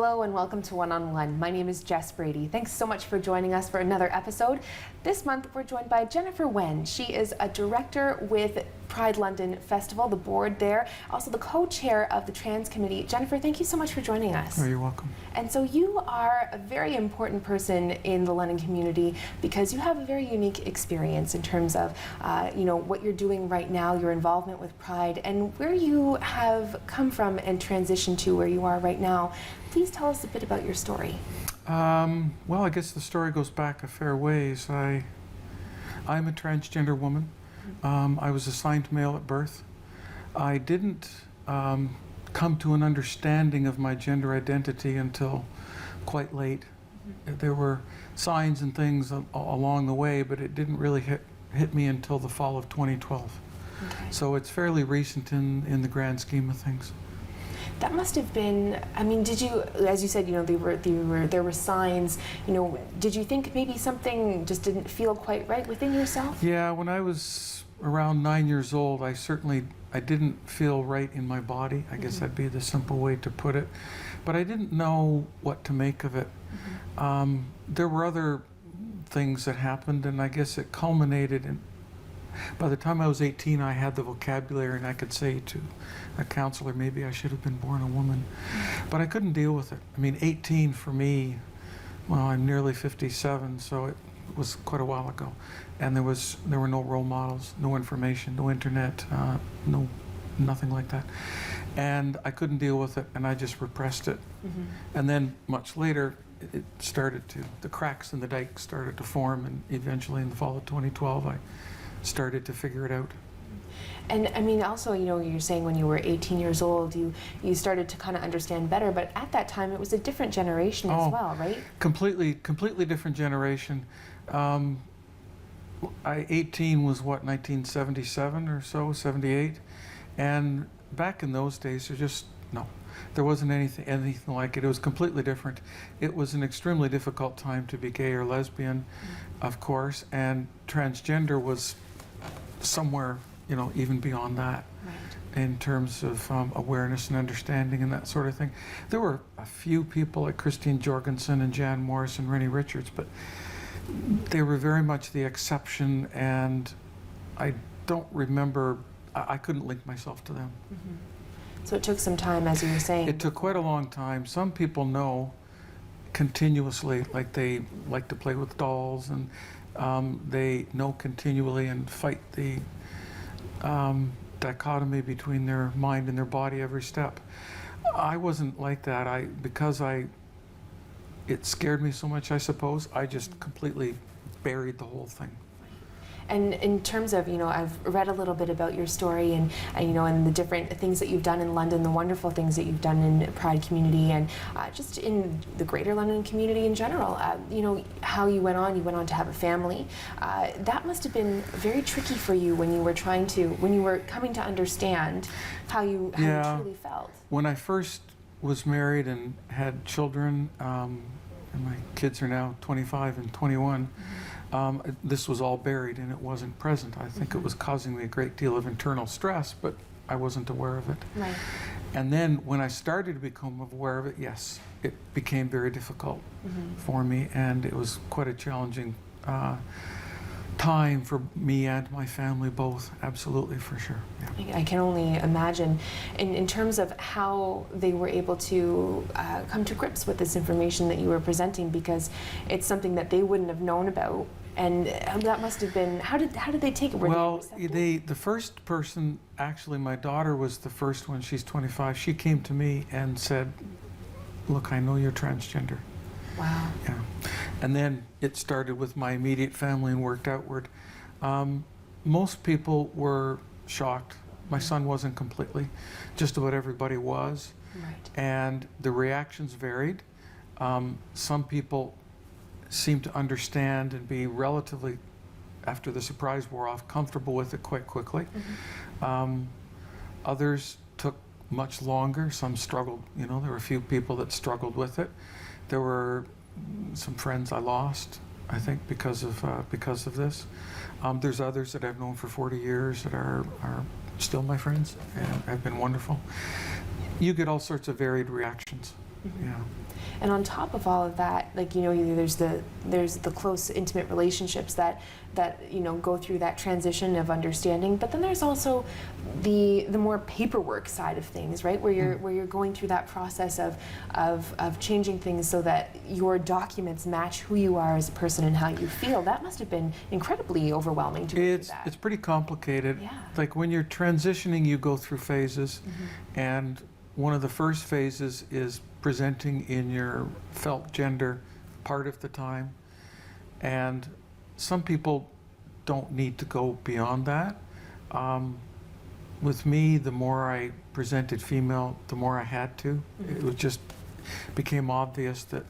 Hello and welcome to One on One. My name is Jess Brady. Thanks so much for joining us for another episode. This month we're joined by Jennifer Wenn. She is a director with Pride London Festival, the board there, also the co-chair of the Trans Committee. Jennifer, thank you so much for joining us. Oh, you're welcome. And so you are a very important person in the London community because you have a very unique experience in terms of what you're doing right now, your involvement with Pride, and where you have come from and transitioned to where you are right now. Please tell us a bit about your story. Well, I guess the story goes back a fair ways. I'm a transgender woman. I was assigned male at birth. I didn't come to an understanding of my gender identity until quite late. There were signs and things along the way, but it didn't really hit me until the fall of 2012. Okay. So it's fairly recent in the grand scheme of things. That must have been, I mean, did you, as you said, there were signs, did you think maybe something just didn't feel quite right within yourself? Yeah, when I was around 9 years old, I didn't feel right in my body. I guess that'd be the simple way to put it. But I didn't know what to make of it. There were other things that happened, and I guess it culminated in, by the time I was 18, I had the vocabulary and I could say to a counselor, maybe I should have been born a woman. But I couldn't deal with it. I mean, 18 for me, well, I'm nearly 57, so it was quite a while ago. And there were no role models, no information, no internet, nothing like that. And I couldn't deal with it, and I just repressed it. And then much later, it started to, the cracks in the dike started to form, and eventually in the fall of 2012, I started to figure it out. And I mean, also, you're saying when you were 18 years old, you started to kind of understand better, but at that time it was a different generation as well, right? Completely different generation. 18 was what, 1977 or so, 78? And back in those days, there wasn't anything like it. It was completely different. It was an extremely difficult time to be gay or lesbian, of course, and transgender was somewhere, even beyond that, right, in terms of awareness and understanding and that sort of thing. There were a few people like Christine Jorgensen and Jan Morris and Rennie Richards, but they were very much the exception, and I don't remember, I couldn't link myself to them. So it took some time, as you were saying. It took quite a long time. Some people know continuously, like they like to play with dolls, and they know continually and fight the dichotomy between their mind and their body every step. I wasn't like that. It scared me so much, I suppose, I just completely buried the whole thing. And in terms of, I've read a little bit about your story and the different things that you've done in London, the wonderful things that you've done in Pride community and just in the greater London community in general. How you went on to have a family. That must have been very tricky for you when you were coming to understand how you truly felt. When I first was married and had children, and my kids are now 25 and 21, this was all buried and it wasn't present. I think it was causing me a great deal of internal stress, but I wasn't aware of it. Right. And then when I started to become aware of it, yes, it became very difficult for me, and it was quite a challenging time for me and my family both, absolutely, for sure. Yeah. I can only imagine in terms of how they were able to come to grips with this information that you were presenting, because it's something that they wouldn't have known about. And that must have been, how did they take it? Well, the first person, actually my daughter was the first one, she's 25, she came to me and said, look, I know you're transgender. Wow. Yeah. And then it started with my immediate family and worked outward. Most people were shocked. My son wasn't completely. Just about everybody was. Right. And the reactions varied. Some people seemed to understand and be relatively, after the surprise wore off, comfortable with it quite quickly. Others took much longer. Some struggled, there were a few people that struggled with it. There were some friends I lost, I think, because of this. There's others that I've known for 40 years that are still my friends and have been wonderful. You get all sorts of varied reactions. Yeah. And on top of all of that, like, you know, there's the close, intimate relationships that you know, go through that transition of understanding. But then there's also the more paperwork side of things, right? Where you're going through that process of changing things so that your documents match who you are as a person and how you feel. That must have been incredibly overwhelming to go through that. It's pretty complicated. Yeah. Like when you're transitioning, you go through phases, and one of the first phases is presenting in your felt gender part of the time, and some people don't need to go beyond that. With me, the more I presented female, the more I had to. It was just became obvious that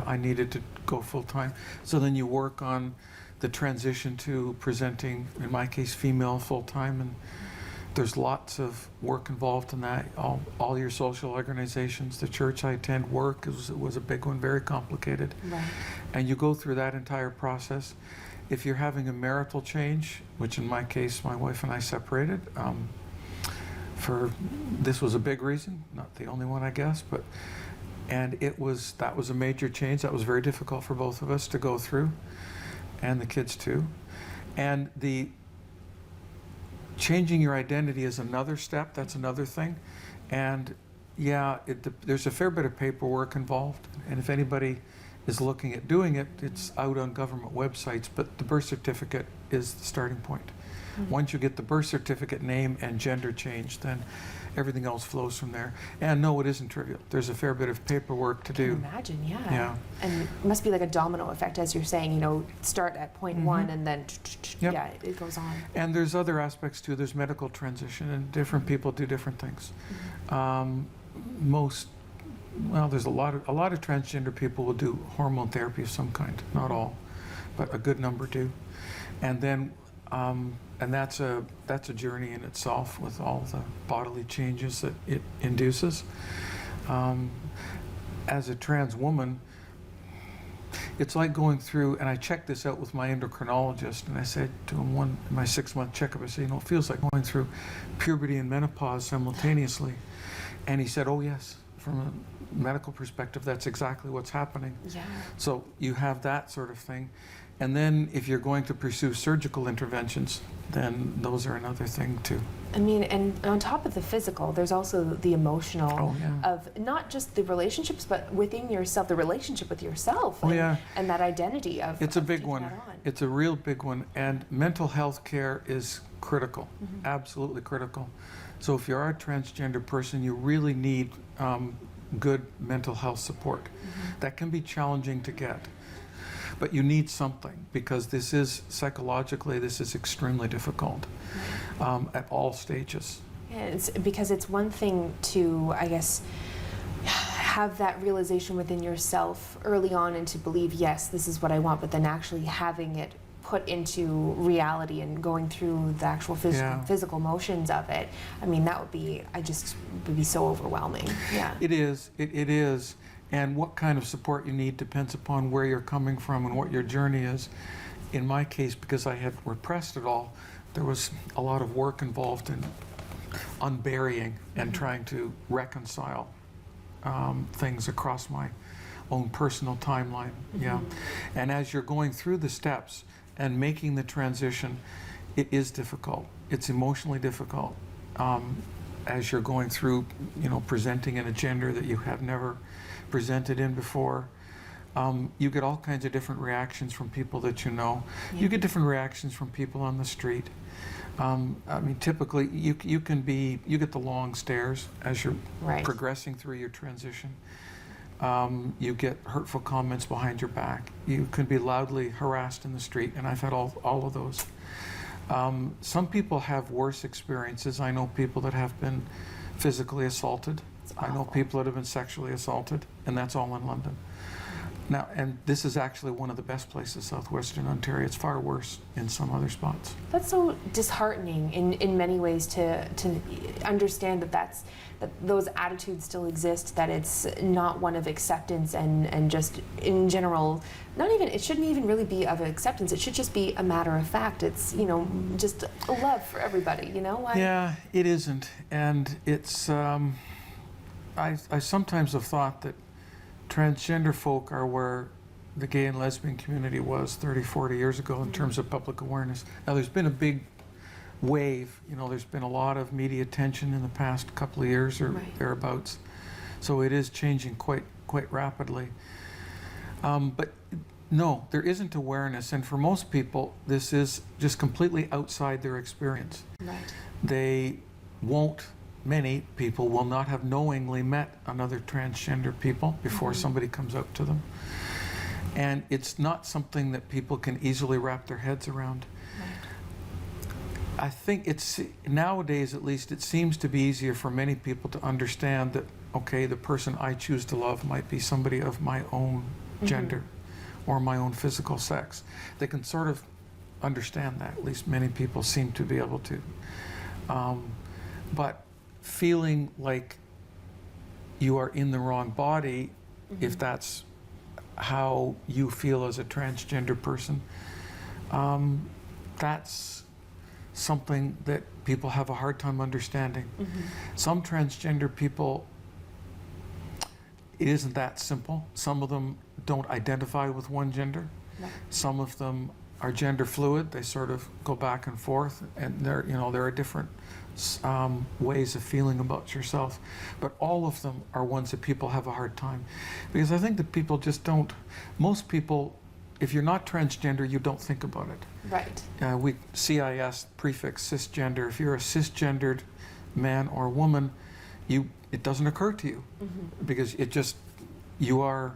I needed to go full time. So then you work on the transition to presenting, in my case, female full time, and there's lots of work involved in that. All your social organizations, the church I attend, work was a big one, very complicated. Right. And you go through that entire process. If you're having a marital change, which in my case, my wife and I separated, this was a big reason, not the only one, I guess, and that was a major change. That was very difficult for both of us to go through, and the kids too. And the changing your identity is another step. That's another thing. And yeah, there's a fair bit of paperwork involved. And if anybody is looking at doing it, it's out on government websites. But the birth certificate is the starting point. Once you get the birth certificate name and gender change, then everything else flows from there. And no, it isn't trivial. There's a fair bit of paperwork to do. I can imagine, yeah. Yeah. And it must be like a domino effect, as you're saying, you know, start at point one and then, Yep. yeah, it goes on. And there's other aspects too. There's medical transition, and different people do different things. There's a lot of transgender people will do hormone therapy of some kind. Not all, but a good number do. And then, and that's a journey in itself with all the bodily changes that it induces. As a trans woman, it's like going through, and I checked this out with my endocrinologist, and I said to him in my 6-month checkup, I said, you know, it feels like going through puberty and menopause simultaneously. And he said, oh yes, from a medical perspective, that's exactly what's happening. Yeah. So you have that sort of thing. And then if you're going to pursue surgical interventions, then those are another thing too. I mean, and on top of the physical, there's also the emotional of not just the relationships, but within yourself, the relationship with yourself, and that identity of. It's a big taking one. that on. It's a real big one, and mental health care is critical, absolutely critical. So if you are a transgender person, you really need good mental health support. That can be challenging to get. But you need something, because this is psychologically, this is extremely difficult at all stages. Yeah, because it's one thing to, I guess, have that realization within yourself early on and to believe, yes, this is what I want, but then actually having it put into reality and going through the actual physical motions of it. I mean, that would be so overwhelming. Yeah. It is. It is. And what kind of support you need depends upon where you're coming from and what your journey is. In my case, because I had repressed it all, there was a lot of work involved in unburying and trying to reconcile things across my own personal timeline. Yeah. And as you're going through the steps and making the transition, it is difficult. It's emotionally difficult. As you're going through, you know, presenting in a gender that you have never presented in before. You get all kinds of different reactions from people that you know. Yeah. You get different reactions from people on the street. I mean, typically, you get the long stares as you're progressing through your transition. You get hurtful comments behind your back. You can be loudly harassed in the street, and I've had all of those. Some people have worse experiences. I know people that have been physically assaulted. I know people that have been sexually assaulted, and that's all in London. Now, and this is actually one of the best places, southwestern Ontario. It's far worse in some other spots. That's so disheartening in many ways to understand that those attitudes still exist, that it's not one of acceptance and just in general, it shouldn't even really be of acceptance. It should just be a matter of fact. It's, you know, just a love for everybody, you know? Yeah, it isn't. And it's, I sometimes have thought that transgender folk are where the gay and lesbian community was 30, 40 years ago in terms of public awareness. Now, there's been a big wave. You know, there's been a lot of media attention in the past couple of years or thereabouts. So it is changing quite rapidly. But no, there isn't awareness, and for most people, this is just completely outside their experience. Right. Many people will not have knowingly met another transgender people before somebody comes out to them. And it's not something that people can easily wrap their heads around. Right. I think nowadays at least, it seems to be easier for many people to understand that, okay, the person I choose to love might be somebody of my own gender or my own physical sex. They can sort of understand that. At least many people seem to be able to. But feeling like you are in the wrong body, if that's how you feel as a transgender person, that's something that people have a hard time understanding. Some transgender people, it isn't that simple. Some of them don't identify with one gender. No. Some of them are gender fluid. They sort of go back and forth, and there are different ways of feeling about yourself. But all of them are ones that people have a hard time, because I think that people just don't. Most people, if you're not transgender, you don't think about it. Right. CIS prefix cisgender. If you're a cisgendered man or woman, it doesn't occur to you because you are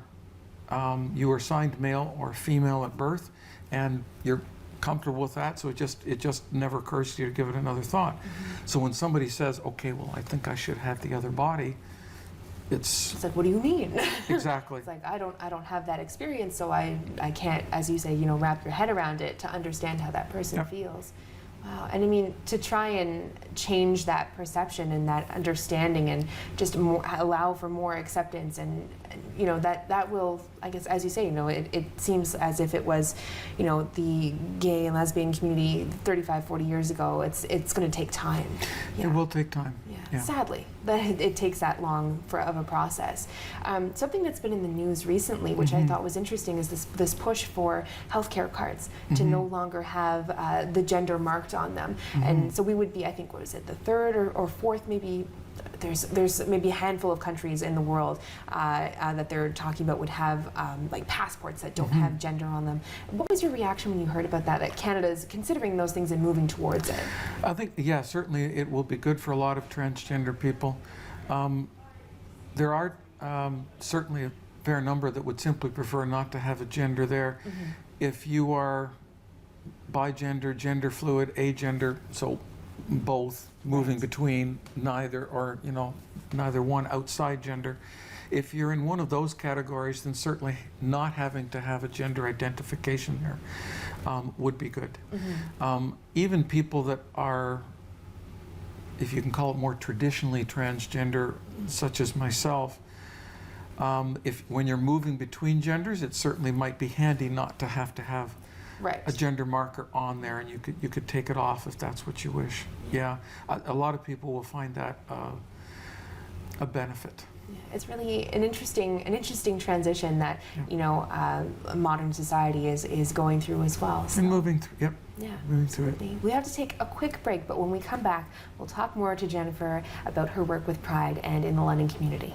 assigned male or female at birth, and you're comfortable with that, so it just never occurs to you to give it another thought. So when somebody says, okay, well, I think I should have the other body, it's like, what do you mean? Exactly. It's like, I don't have that experience, so I can't, as you say, wrap your head around it to understand how that person feels. Wow. And I mean, to try and change that perception and that understanding and just allow for more acceptance and that will, I guess, as you say, it seems as if it was, the gay and lesbian community 35, 40 years ago. It's going to take time. Yeah. It will take time. Yeah. Sadly, that it takes that long of a process. Something that's been in the news recently, which I thought was interesting, is this push for healthcare cards to no longer have the gender marked on them. And so we would be, I think, what is it, the third or fourth, maybe. There's maybe a handful of countries in the world that they're talking about would have like passports that don't have gender on them. What was your reaction when you heard about that Canada is considering those things and moving towards it? I think, yeah, certainly it will be good for a lot of transgender people. There are certainly a fair number that would simply prefer not to have a gender there. If you are bigender, gender fluid, agender, so both, moving between neither or neither one, outside gender. If you're in one of those categories, then certainly not having to have a gender identification there would be good. Even people that are, if you can call it, more traditionally transgender, such as myself, when you're moving between genders, it certainly might be handy not to have a gender marker on there, and you could take it off if that's what you wish. Yeah, a lot of people will find that a benefit. Yeah, it's really an interesting transition that modern society is going through as well. So. And moving through. Yep. Yeah, moving absolutely. through it. We have to take a quick break, but when we come back, we'll talk more to Jennifer about her work with Pride and in the London community.